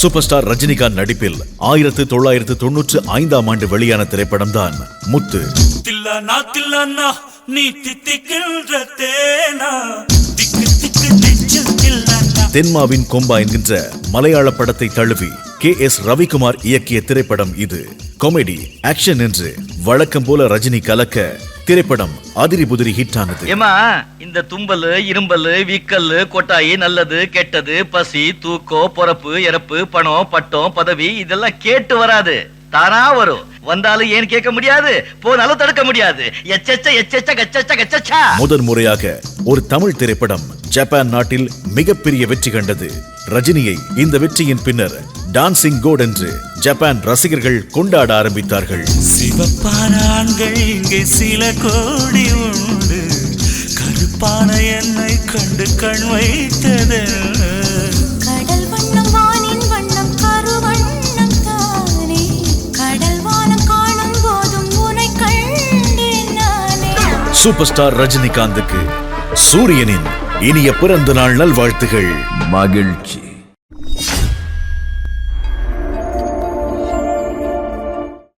Super star Rajinikanth நடிப்பில் 1995ஆம் ஆண்டு வெளியான திரைப்படம் தான் முத்து. தென்மாவின் கொம்பா என்கின்ற மலையாள படத்தை தழுவி KS ரவிக்குமார் இயக்கிய திரைப்படம் இது. காமெடி, ஆக்ஷன் என்று வழக்கம் போல ரஜினி கலக்க திரைப்படம் அதிரி புதிரி ஹிட் ஆனது. இந்த தும்பல், இரும்பல், வீக்கல், கொட்டாயி, நல்லது கெட்டது, பசி, தூக்கம், பொறப்பு, இறப்பு, பணம், பட்டம், பதவி இதெல்லாம் கேட்டு வராது, தானா வரும். வந்தாலும் ஏன் கேட்க முடியாது, போனாலும் தடுக்க முடியாது. முதன் முறையாக ஒரு தமிழ் திரைப்படம் ஜப்பான் நாட்டில் மிகப்பெரிய வெற்றி கண்டது. ரஜினியை இந்த வெற்றியின் பின்னர் டான்சிங் கோட் என்று ஜப்பான் ரசிகர்கள் கொண்டாட ஆரம்பித்தார்கள். சிவப்பான ஆண்கள் இங்கே சில கோடி உண்டு, கருப்பான என்னை கண்டு கண் வைத்தது. கடல் வண்ணம் வானின் வண்ணம் கருவண்ணம் தானே, கடல் வானம் காணும் போதும் உன்னை கண்டேன் நானே. சூப்பர் ஸ்டார் ரஜினிகாந்துக்கு சூரியனின் இனிய பிறந்த நாள் நல்வாழ்த்துகள். மகிழ்ச்சி.